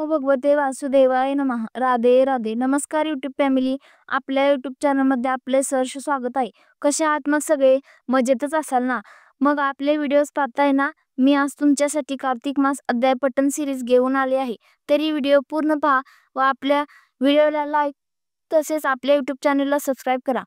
ओ भगवते वासुदेवाय नमः. राधे राधे. नमस्कार यूट्यूब फॅमिली. आपल्या यूट्यूब चॅनलमध्ये आपले सहर्ष स्वागत आहे. कसे आहात मग सगळे? मजेतच असाल ना? मग आपले व्हिडिओज पाहताय ना? मी आज तुमच्यासाठी कार्तिक मास अध्याय पठण सिरीज घेऊन आले आहे. तरी व्हिडिओ पूर्ण पहा व आपल्या व्हिडिओला लाईक तसेच आपल्या यूट्यूब चॅनलला सबस्क्राईब करा.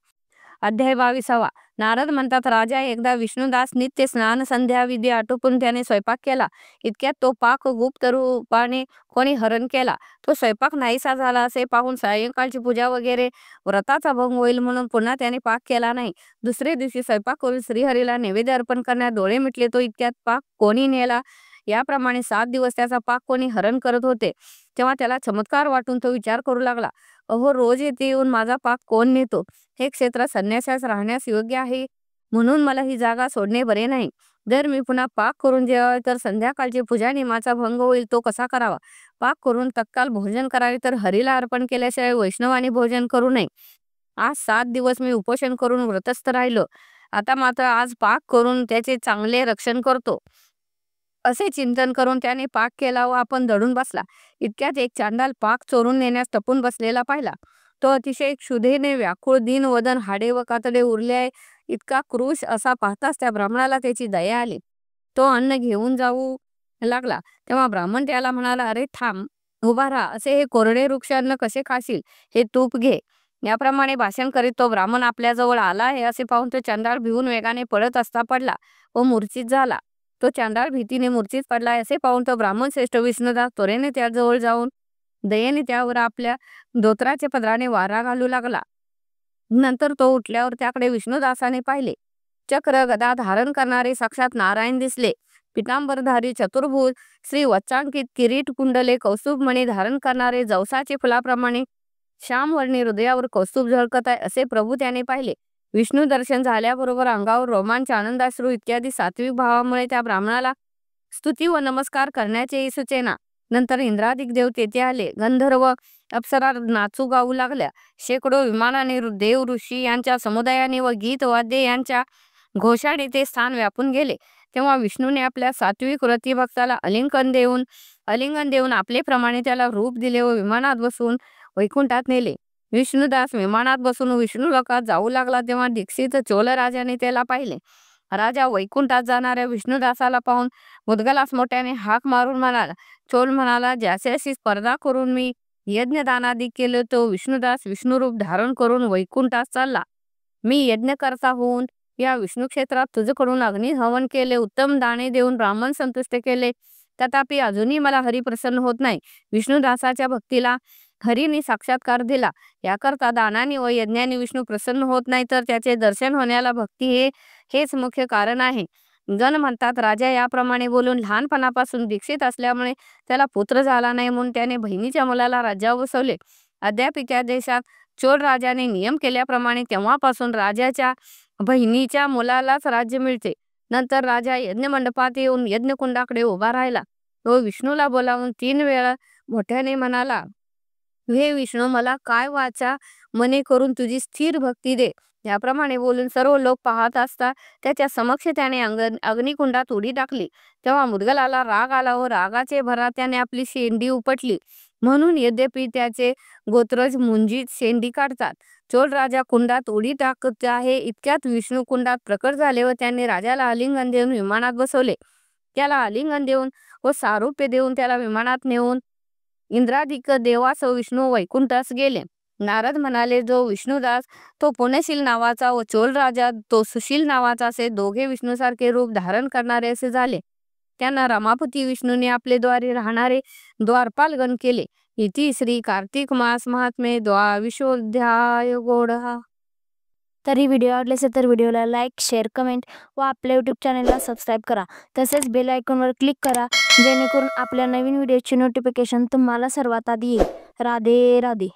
अध्याय 22. नारद म्हणतात, राजा एकदा विष्णुदास नित्य स्नान संध्या विधी आटोपून त्याने स्वयंपाक केला. इतक्यात तो पाक गुप्त रूपाने कोणी हरण केला. तो स्वयंपाक नाहीसा झाला असे पाहून सायंकाळची पूजा वगैरे व्रताचा भंग होईल म्हणून पुन्हा त्याने पाक केला नाही. दुसरे दिवशी स्वयंपाक करून श्रीहरीला नैवेद्य अर्पण करण्यात डोळे मिटले. तो इतक्यात पाक कोणी नेला. याप्रमाणे 7 दिवस त्याचा पाक कोणी हरण करत होते. तेव्हा त्याला चमत्कार वाटून तो विचार करू लागला, अहो, रोज येथे येऊन माझा पाक कोण नेतो? हे क्षेत्र संन्यासास राहण्यास योग्य आहे, म्हणून मला ही जागा सोडणे बरे नाही. जर मी पुन्हा पाक करून जेवावे तर संध्याकाळची पूजा नियमाचा भंग होईल. तो कसा करावा? पाक करून तत्काल भोजन करावे तर हरीला अर्पण केल्याशिवाय वैष्णवाने भोजन करू नये. आज 7 दिवस मी उपोषण करून व्रतस्थ राहिलो. आता मात्र आज पाक करून त्याचे चांगले रक्षण करतो, असे चिंतन करून त्याने पाक केला व आपण दडून बसला. इतक्यात एक चांडाल पाक चोरून नेण्यास टपून बसलेला पाहिला. तो अतिशय क्षुधेने व्याकुळ, दीन वदन, हाडे व कातडे उरले आहे, इतका क्रूश असा पाहताच त्या ब्राह्मणाला त्याची दया आली. तो अन्न घेऊन जाऊ लागला. तेव्हा ब्राह्मण त्याला म्हणाला, अरे थांब, उभा राहा. असे हे कोरडे वृक्ष अन्न कसे खाशील? हे तूप घे. याप्रमाणे भाषण करीत तो ब्राह्मण आपल्याजवळ आला आहे असे पाहून तो चांडाळ भिवून वेगाने पळत असता पडला व मूर्छित झाला. तो चांडाळ भीतीने मूर्छित पडला असे पाहून तो ब्राह्मण श्रेष्ठ विष्णुदास त्वरेने त्याजवळ जाऊन दयेने त्यावर आपल्या धोत्राच्या पदराने वारा घालू लागला. नंतर तो उठल्यावर त्याकडे विष्णुदासाने पाहिले. चक्र गदा धारण करणारे साक्षात नारायण दिसले. पितांबरधारी चतुर्भुज, श्री वच्चांकित किरीट कुंडले, कौस्तुभमणी धारण करणारे, जवसाचे फुलाप्रमाणे श्यामवर्णी हृदयावर कौस्तुभ झळकत आहे असे प्रभू त्याने पाहिले. विष्णू दर्शन झाल्याबरोबर अंगावर रोमांच, आनंदाश्रू इत्यादी सात्विक भावामुळे त्या ब्राह्मणाला स्तुती व नमस्कार करण्याचे सुचेना. नंतर इंद्रादिक देव तेथे आले. गंधर्व अप्सरा नाचू गाऊ लागल्या. शेकडो विमानाने देव ऋषी यांच्या समुदायाने व गीत वाद्य यांच्या घोषाने ते स्थान व्यापून गेले. तेव्हा विष्णूने आपल्या सात्विक व्रती भक्ताला आलिंगन देऊन आपले प्रमाणे त्याला रूप दिले व विमानात बसून वैकुंठात नेले. विष्णुदास विमानात बसून विष्णू लोकात जाऊ लागला तेव्हा दीक्षित चोल राजाने त्याला पाहिले. राजा वैकुंठात जाणाऱ्या विष्णुदासाला पाहून मुदगलास मोठ्याने हाक मारून म्हणाला. चोल म्हणाला, ज्याच्याशी स्पर्धा करून मी यज्ञदानादी केले तो विष्णुदास विष्णुरूप धारण करून वैकुंठात चालला. मी यज्ञकर्ता होऊन या विष्णू क्षेत्रात तुझकडून अग्नी हवन केले, उत्तम दाणे देऊन ब्राह्मण संतुष्ट केले, तथापि अजूनही मला हरी प्रसन्न होत नाही. विष्णुदासाच्या भक्तीला हरीने साक्षात्कार दिला. याकरता दानाने व यज्ञाने विष्णू प्रसन्न होत नाही, तर त्याचे दर्शन होण्याला भक्ती हेच मुख्य कारण आहे. जण म्हणतात, राजा याप्रमाणे बोलून लहानपणापासून दीक्षित असल्यामुळे त्याला पुत्र झाला नाही, म्हणून त्याने बहिणीच्या मुलाला राज्यावर बसवले. अद्याप त्या देशात चोळ राजाने नियम केल्याप्रमाणे तेव्हापासून राजाच्या बहिणीच्या मुलालाच राज्य मिळते. नंतर राजा यज्ञ मंडपात येऊन यज्ञकुंडाकडे उभा राहिला. तो विष्णूला बोलावून 3 वेळा मोठ्याने म्हणाला, हे विष्णू, मला काय वाचा मने करून तुझी स्थिर भक्ती दे. याप्रमाणे बोलून सर्व लोक पाहत असता त्याच्या समक्ष त्याने अग्निकुंडात उडी टाकली. तेव्हा मुदगलाला राग आला व रागाचे भरात त्याने आपली शेंडी उपटली. म्हणून यद्यपि त्याचे गोत्रज मुंजीत शेंडी काढतात. चोल राजा कुंडात उडी टाकत आहे इतक्यात विष्णू कुंडात प्रकट झाले व त्यांनी राजाला आलिंगन देऊन विमानात बसवले. त्याला आलिंगन देऊन व सारूप्य देऊन त्याला विमानात नेऊन इंद्रादिक देवासह विष्णू वैकुंठास गेले. नारद म्हणाले, जो विष्णुदास तो पुण्यशील नावाचा व चोल राजा तो सुशील नावाचा असे दोघे विष्णूसारखे रूप धारण करणारे असे झाले. त्यांना रमापती विष्णूने आपले द्वारी राहणारे द्वारपालगण केले. इति श्री कार्तिक मास महात्म्ये 22 गोडा. तरी व्हिडिओ आवडले असेल तर व्हिडिओला लाईक, शेअर, कमेंट व आपल्या यूट्यूब चॅनलला सबस्क्राईब करा. तसेच बेल आयकॉनवर क्लिक करा, जेणेकरून आपल्या नवीन व्हिडिओची नोटिफिकेशन तुम्हाला सर्वात आधी येईल. राधे राधे.